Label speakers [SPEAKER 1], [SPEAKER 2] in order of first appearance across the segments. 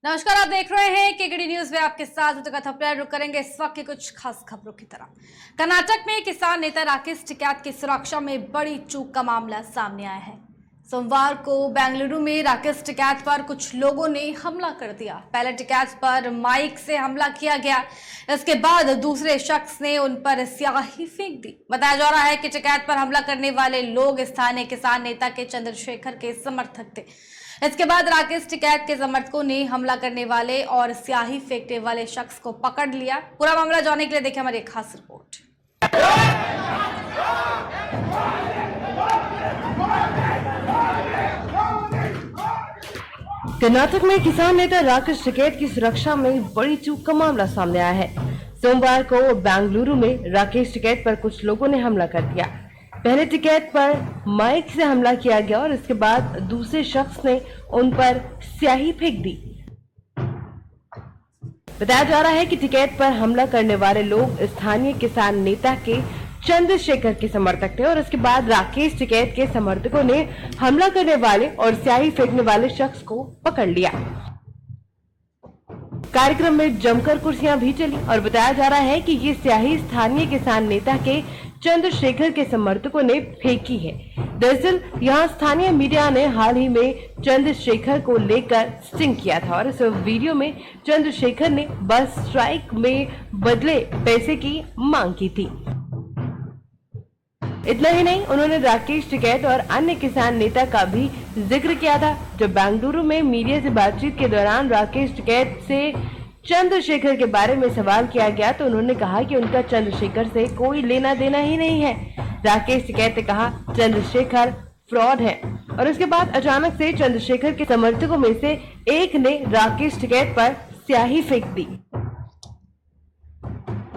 [SPEAKER 1] नमस्कार, आप देख रहे हैं केकेडी न्यूज में आपके साथ रुक करेंगे इस वक्त की कुछ खास खबरों की तरफ। कर्नाटक में किसान नेता राकेश टिकैत की सुरक्षा में बड़ी चूक का मामला सामने आया है। सोमवार को बेंगलुरु में राकेश टिकैत पर कुछ लोगों ने हमला कर दिया। पहले टिकैत पर माइक से हमला किया गया, इसके बाद दूसरे शख्स ने उन पर स्याही फेंक दी। बताया जा रहा है कि टिकैत पर हमला करने वाले लोग स्थानीय किसान नेता के चंद्रशेखर के समर्थक थे। इसके बाद राकेश टिकैत के समर्थकों ने हमला करने वाले और स्याही फेंकने वाले शख्स को पकड़ लिया। पूरा मामला जानने के लिए देखें हमारी एक खास रिपोर्ट।
[SPEAKER 2] कर्नाटक में किसान नेता राकेश टिकैत की सुरक्षा में बड़ी चूक का मामला सामने आया है। सोमवार को बेंगलुरु में राकेश टिकैत पर कुछ लोगों ने हमला कर दिया। पहले टिकैत पर माइक से हमला किया गया और इसके बाद दूसरे शख्स ने उन पर स्याही फेंक दी। बताया जा रहा है कि टिकैत पर हमला करने वाले लोग स्थानीय किसान नेता के चंद्रशेखर के समर्थक थे और इसके बाद राकेश टिकैत के समर्थकों ने हमला करने वाले और स्याही फेंकने वाले शख्स को पकड़ लिया। कार्यक्रम में जमकर कुर्सियां भी चली और बताया जा रहा है कि ये स्याही स्थानीय किसान नेता के चंद्रशेखर के समर्थकों ने फेंकी है। दरअसल यहाँ स्थानीय मीडिया ने हाल ही में चंद्रशेखर को लेकर स्टिंग किया था और इस वीडियो में चंद्रशेखर ने बस स्ट्राइक में बदले पैसे की मांग की थी। इतना ही नहीं, उन्होंने राकेश टिकैत और अन्य किसान नेता का भी जिक्र किया था। जब बेंगलुरु में मीडिया से बातचीत के दौरान राकेश टिकैत से चंद्रशेखर के बारे में सवाल किया गया तो उन्होंने कहा कि उनका चंद्रशेखर से कोई लेना देना ही नहीं है। राकेश टिकैत ने कहा चंद्रशेखर फ्रॉड है और उसके बाद अचानक से चंद्रशेखर के समर्थकों में से एक ने राकेश टिकैत पर स्याही फेंक दी।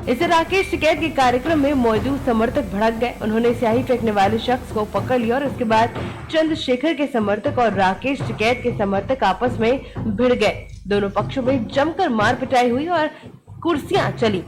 [SPEAKER 2] इससे राकेश टिकैत के कार्यक्रम में मौजूद समर्थक भड़क गए। उन्होंने स्याही फेंकने वाले शख्स को पकड़ लिया और उसके बाद चंद्रशेखर के समर्थक और राकेश टिकैत के समर्थक आपस में भिड़ गए। दोनों पक्षों में जमकर मार पिटाई हुई और कुर्सियां चली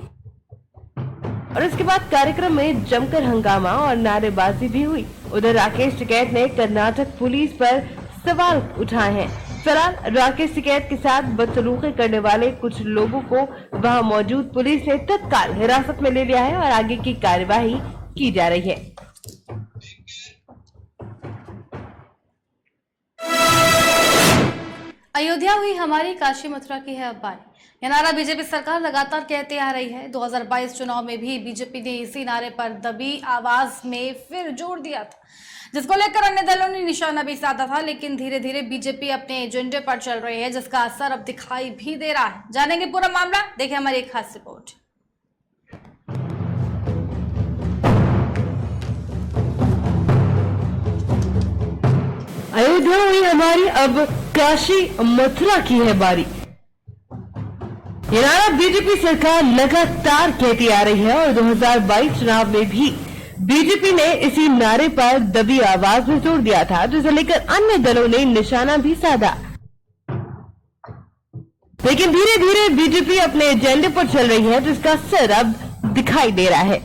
[SPEAKER 2] और इसके बाद कार्यक्रम में जमकर हंगामा और नारेबाजी भी हुई। उधर राकेश टिकैत ने कर्नाटक पुलिस पर सवाल उठाए हैं। फिलहाल राकेश टिकैत के साथ बदसलूकी करने वाले कुछ लोगों को वहां मौजूद पुलिस ने तत्काल हिरासत में ले लिया है और आगे की कार्यवाही की जा रही है।
[SPEAKER 1] अयोध्या हुई हमारी, काशी मथुरा की है अब बारी। यह नारा बीजेपी सरकार लगातार कहते आ रही है। 2022 चुनाव में भी बीजेपी ने इसी नारे पर दबी आवाज में फिर जोर दिया था, जिसको लेकर अन्य दलों ने निशाना भी साधा था। लेकिन धीरे धीरे बीजेपी अपने एजेंडे पर चल रही है, जिसका असर अब दिखाई भी दे रहा है। जानेंगे पूरा मामला, देखिए हमारी एक खास रिपोर्ट।
[SPEAKER 2] अयोध्या हुई हमारी, अब काशी मथुरा की है बारी। ये नारा बीजेपी सरकार लगातार कहती आ रही है और 2022 चुनाव में भी बीजेपी ने इसी नारे पर दबी आवाज में जोर दिया था, जिसे लेकर अन्य दलों ने निशाना भी साधा। लेकिन धीरे धीरे बीजेपी अपने एजेंडे पर चल रही है, जिसका असर अब दिखाई दे रहा है।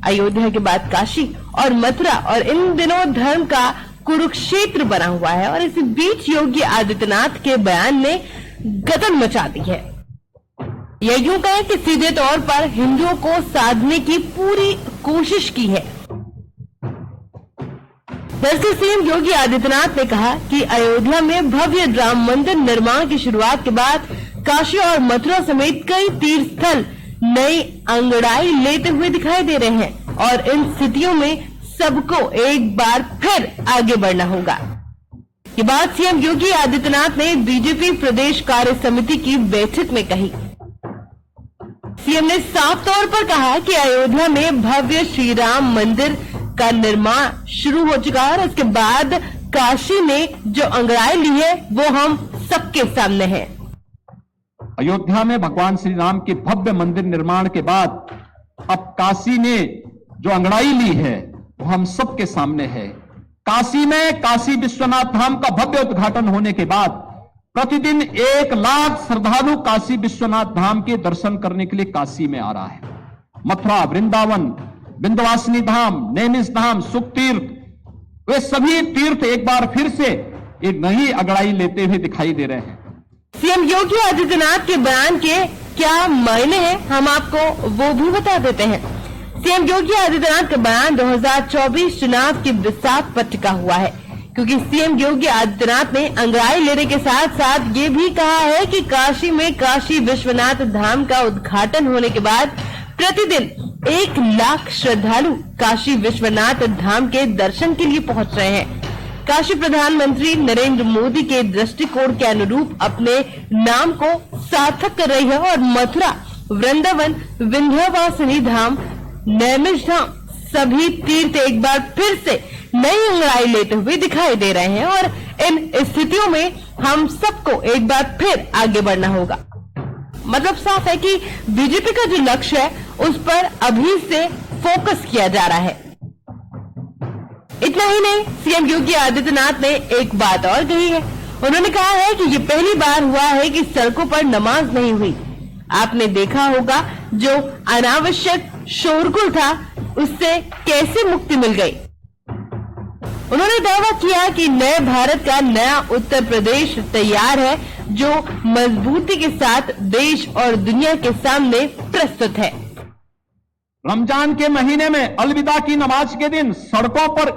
[SPEAKER 2] अयोध्या के बाद काशी और मथुरा और इन दिनों धर्म का कुरुक्षेत्र बना हुआ है और इस बीच योगी आदित्यनाथ के बयान ने गदन मचा दी है। यह यूं कहें कि सीधे तौर पर हिंदुओं को साधने की पूरी कोशिश की है। दरअसल सीएम योगी आदित्यनाथ ने कहा कि अयोध्या में भव्य राम मंदिर निर्माण की शुरुआत के बाद काशी और मथुरा समेत कई तीर्थ स्थल नई अंगड़ाई लेते हुए दिखाई दे रहे हैं और इन स्थितियों में सबको एक बार फिर आगे बढ़ना होगा। ये बात सीएम योगी आदित्यनाथ ने बीजेपी प्रदेश कार्य समिति की बैठक में कही। सीएम ने साफ तौर पर कहा कि अयोध्या में भव्य श्री राम मंदिर का निर्माण शुरू हो चुका है और उसके बाद काशी ने जो अंगड़ाई ली है वो हम सबके सामने है।
[SPEAKER 3] अयोध्या में भगवान श्री राम के भव्य मंदिर निर्माण के बाद अब काशी ने जो अंगड़ाई ली है वो हम सबके सामने है। काशी में काशी विश्वनाथ धाम का भव्य उद्घाटन होने के बाद प्रतिदिन 1 लाख श्रद्धालु काशी विश्वनाथ धाम के दर्शन करने के लिए काशी में आ रहा है। मथुरा, वृंदावन, विंध्यवासिनी धाम, नैमिष धाम, सुख तीर्थ, वे सभी तीर्थ एक बार फिर से एक नई अगड़ाई लेते हुए दिखाई दे रहे हैं।
[SPEAKER 2] सीएम योगी आदित्यनाथ के बयान के क्या मायने हैं, हम आपको वो भी बता देते हैं। सीएम योगी आदित्यनाथ का बयान 2024 चुनाव की बिसात पर टिका हुआ है, क्योंकि सीएम योगी आदित्यनाथ ने अंगड़ाई लेने के साथ साथ ये भी कहा है कि काशी में काशी विश्वनाथ धाम का उद्घाटन होने के बाद प्रतिदिन 1 लाख श्रद्धालु काशी विश्वनाथ धाम के दर्शन के लिए पहुंच रहे हैं। काशी प्रधानमंत्री नरेंद्र मोदी के दृष्टिकोण के अनुरूप अपने नाम को सार्थक कर रही है और मथुरा, वृंदावन, विंध्यवासिनी धाम, नैमिष धाम सभी तीर्थ एक बार फिर से नई अंगड़ाई लेते हुए दिखाई दे रहे हैं और इन स्थितियों में हम सबको एक बार फिर आगे बढ़ना होगा। मतलब साफ है कि बीजेपी का जो लक्ष्य है उस पर अभी से फोकस किया जा रहा है। इतना ही नहीं, सीएम योगी आदित्यनाथ ने एक बात और कही है। उन्होंने कहा है कि ये पहली बार हुआ है कि सड़कों पर नमाज नहीं हुई। आपने देखा होगा जो अनावश्यक शोरगुल था उससे कैसे मुक्ति मिल गई। उन्होंने दावा किया कि नए भारत का नया उत्तर प्रदेश तैयार है, जो मजबूती के साथ देश और दुनिया के सामने प्रस्तुत है।
[SPEAKER 3] रमजान के महीने में अलविदा की नमाज के दिन सड़कों पर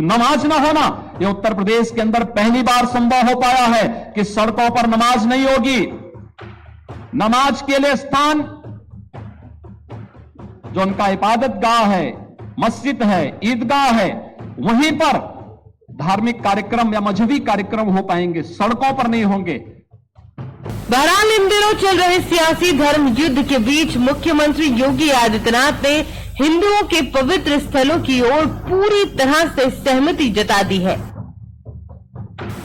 [SPEAKER 3] नमाज न होना, यह उत्तर प्रदेश के अंदर पहली बार संभव हो पाया है कि सड़कों पर नमाज नहीं होगी। नमाज के लिए स्थान जो उनका इबादत गाह है, मस्जिद है, ईदगाह है, वहीं पर धार्मिक कार्यक्रम या मजहबी कार्यक्रम हो पाएंगे, सड़कों पर नहीं होंगे।
[SPEAKER 2] बहरहाल इन दिनों चल रहे सियासी धर्म युद्ध के बीच मुख्यमंत्री योगी आदित्यनाथ ने हिंदुओं के पवित्र स्थलों की ओर पूरी तरह से सहमति जता दी है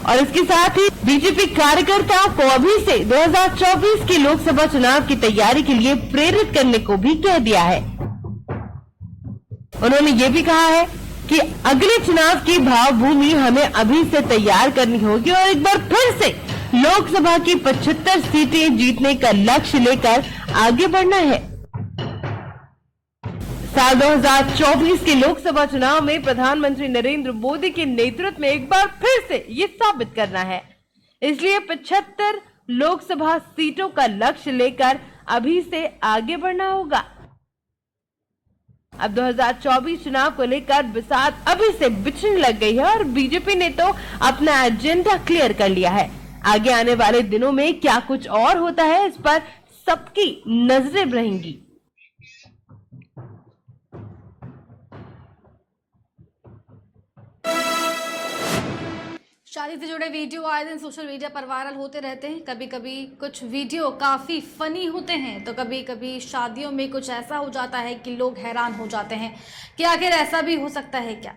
[SPEAKER 2] और इसके साथ ही बीजेपी कार्यकर्ताओं को अभी से 2024 के लोकसभा चुनाव की तैयारी के लिए प्रेरित करने को भी कह दिया है। उन्होंने ये भी कहा है कि अगले चुनाव की भावभूमि हमें अभी से तैयार करनी होगी और एक बार फिर से लोकसभा की 75 सीटें जीतने का लक्ष्य लेकर आगे बढ़ना है। साल 2024 के लोकसभा चुनाव में प्रधानमंत्री नरेंद्र मोदी के नेतृत्व में एक बार फिर से ये साबित करना है, इसलिए 75 लोकसभा सीटों का लक्ष्य लेकर अभी से आगे बढ़ना होगा। अब 2024 चुनाव को लेकर बिसात अभी से बिछने लग गई है और बीजेपी ने तो अपना एजेंडा क्लियर कर लिया है। आगे आने वाले दिनों में क्या कुछ और होता है, इस पर सबकी नजरें रहेंगी।
[SPEAKER 1] शादी से जुड़े वीडियो आए दिन सोशल मीडिया पर वायरल होते रहते हैं। कभी कभी कुछ वीडियो काफ़ी फनी होते हैं तो कभी कभी शादियों में कुछ ऐसा हो जाता है कि लोग हैरान हो जाते हैं कि आखिर ऐसा भी हो सकता है क्या।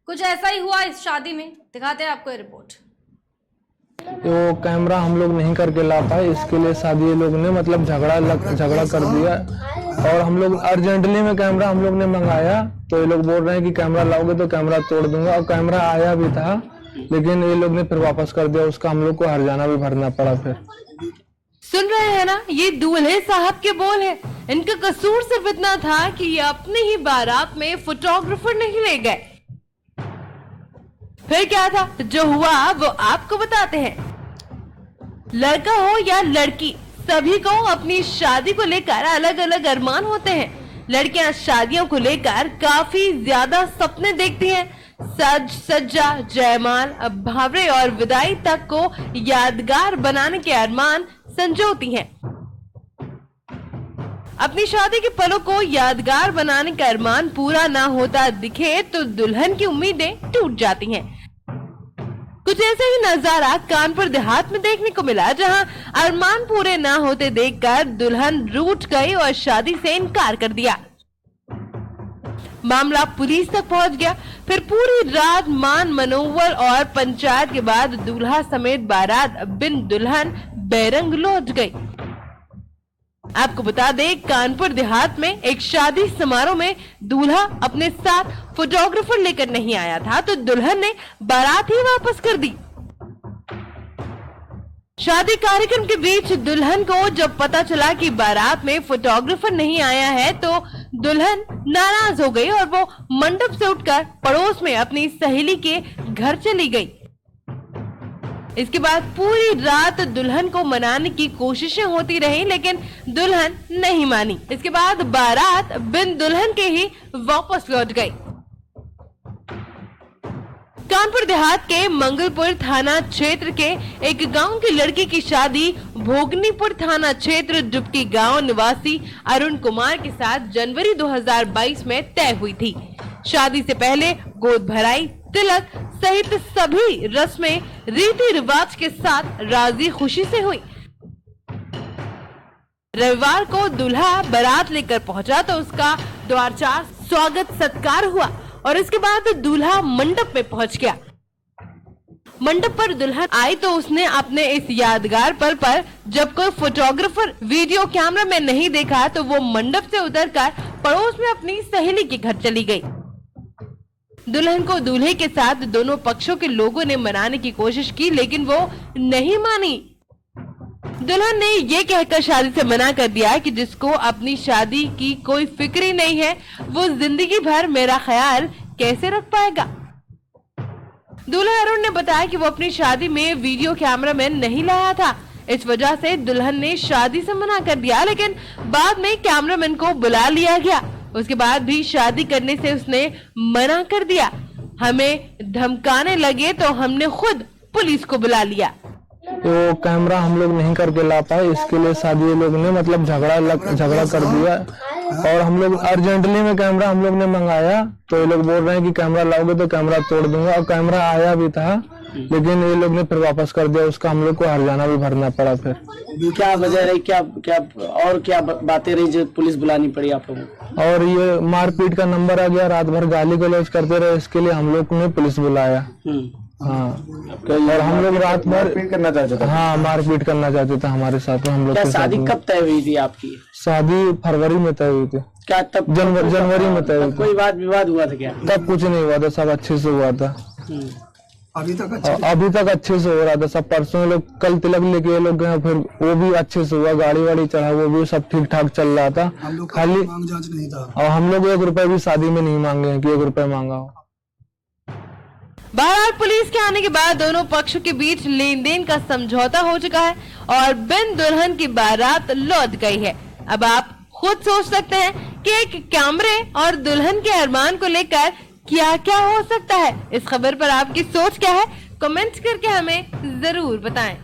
[SPEAKER 1] कुछ ऐसा ही हुआ इस शादी में, दिखाते हैं आपको ये रिपोर्ट।
[SPEAKER 4] वो कैमरा हम लोग नहीं करके ला पाए, इसके लिए शादी लोग ने मतलब झगड़ा कर दिया और हम लोग अर्जेंटली में कैमरा हम लोग ने मंगाया तो ये लोग बोल रहे हैं कि कैमरा लाओगे तो कैमरा तोड़ दूंगा, और कैमरा आया भी था लेकिन ये लोग ने फिर वापस कर दिया, उसका हम लोग को हर्जाना भी भरना पड़ा। फिर
[SPEAKER 2] सुन रहे हैं ना, ये दूल्हे साहब के बोल है। इनका कसूर सिर्फ इतना था कि ये अपने ही बारात में फोटोग्राफर नहीं ले गए। फिर क्या था जो हुआ वो आपको बताते हैं। लड़का हो या लड़की, सभी को अपनी शादी को लेकर अलग अलग अरमान होते हैं। लड़कियां शादियों को लेकर काफी ज्यादा सपने देखती हैं। सज सज्जा, जयमाल, भावरे और विदाई तक को यादगार बनाने के अरमान संजोती हैं। अपनी शादी के पलों को यादगार बनाने का अरमान पूरा ना होता दिखे तो दुल्हन की उम्मीदें टूट जाती हैं। कुछ ऐसे ही नजारा कानपुर देहात में देखने को मिला, जहां अरमान पूरे ना होते देखकर दुल्हन रूठ गई और शादी से इनकार कर दिया। मामला पुलिस तक पहुंच गया। फिर पूरी रात मान मनोवर और पंचायत के बाद दूल्हा समेत बारात बिन दुल्हन बैरंग लौट गई। आपको बता दें, कानपुर देहात में एक शादी समारोह में दूल्हा अपने साथ फोटोग्राफर लेकर नहीं आया था तो दुल्हन ने बारात ही वापस कर दी। शादी कार्यक्रम के बीच दुल्हन को जब पता चला कि बारात में फोटोग्राफर नहीं आया है तो दुल्हन नाराज हो गई और वो मंडप से उठकर पड़ोस में अपनी सहेली के घर चली गई। इसके बाद पूरी रात दुल्हन को मनाने की कोशिशें होती रही, लेकिन दुल्हन नहीं मानी। इसके बाद बारात बिन दुल्हन के ही वापस लौट गई। कानपुर देहात के मंगलपुर थाना क्षेत्र के एक गांव की लड़की की शादी भोगनीपुर थाना क्षेत्र डुबकी गांव निवासी अरुण कुमार के साथ जनवरी 2022 में तय हुई थी। शादी से पहले गोद भराई, तिलक सहित सभी रस्में रीति रिवाज के साथ राजी खुशी से हुई। रविवार को दूल्हा बारात लेकर पहुंचा तो उसका द्वारचार स्वागत सत्कार हुआ और इसके बाद दूल्हा मंडप में पहुंच गया। मंडप पर दुल्हन आई तो उसने अपने इस यादगार पल पर जब कोई फोटोग्राफर वीडियो कैमरा में नहीं देखा तो वो मंडप से उतरकर पड़ोस में अपनी सहेली के घर चली गई। दुल्हन को दूल्हे के साथ दोनों पक्षों के लोगों ने मनाने की कोशिश की, लेकिन वो नहीं मानी। दुल्हन ने ये कहकर शादी से मना कर दिया कि जिसको अपनी शादी की कोई फिक्र ही नहीं है वो जिंदगी भर मेरा ख्याल कैसे रख पाएगा। दूल्हा अरुण ने बताया कि वो अपनी शादी में वीडियो कैमरामैन नहीं लाया था, इस वजह से दुल्हन ने शादी से मना कर दिया, लेकिन बाद में कैमरामैन को बुला लिया गया। उसके बाद भी शादी करने से उसने मना कर दिया। हमें धमकाने लगे तो हमने खुद पुलिस को बुला लिया।
[SPEAKER 4] तो कैमरा हम लोग नहीं करके ला पाए, इसके लिए शादी लोग ने मतलब झगड़ा कर दिया और हम लोग अर्जेंटली में कैमरा हम लोग ने मंगाया तो ये लोग बोल रहे हैं कि कैमरा लाओगे तो कैमरा तोड़ दूंगा, और कैमरा आया भी था लेकिन ये लोग ने फिर वापस कर दिया, उसका हम लोग को हर्जाना भी भरना पड़ा। फिर
[SPEAKER 5] क्या वजह रही, क्या बातें रही जो पुलिस बुलानी पड़ी आप लोगों को?
[SPEAKER 4] और ये मारपीट का नंबर आ गया, रात भर गाली गलौज करते रहे, इसके लिए हम लोग ने पुलिस बुलाया। हाँ, और हम लोग रात भर मारपीट करना चाहते थे। हाँ, मारपीट करना चाहते थे हमारे साथ। हम लोग
[SPEAKER 5] शादी कब तय हुई थी आपकी?
[SPEAKER 4] शादी फरवरी में तय हुई थी।
[SPEAKER 5] क्या तब
[SPEAKER 4] जनवरी में तय हुई थी।
[SPEAKER 5] कोई वाद विवाद हुआ था क्या?
[SPEAKER 4] तब कुछ नहीं हुआ था, सब अच्छे से हुआ था। अभी तक अच्छे से हो रहा था सब। परसों लोग कल तिलक लेके लोग गए, फिर वो भी अच्छे से हुआ, गाड़ी वाड़ी चढ़ा, वो भी सब ठीक ठाक चल रहा था। खाली मांग जांच नहीं था और हम लोग 1 रुपए भी शादी में नहीं मांगे हैं कि 1 रुपए मांगा हो।
[SPEAKER 2] बहरहाल पुलिस के आने के बाद दोनों पक्षों के बीच लेन देन का समझौता हो चुका है और बिन दुल्हन की बारात लौट गई है। अब आप खुद सोच सकते हैं कि एक कैमरे और दुल्हन के अरमान को लेकर क्या क्या हो सकता है। इस खबर पर आपकी सोच क्या है, कमेंट करके हमें जरूर बताएं।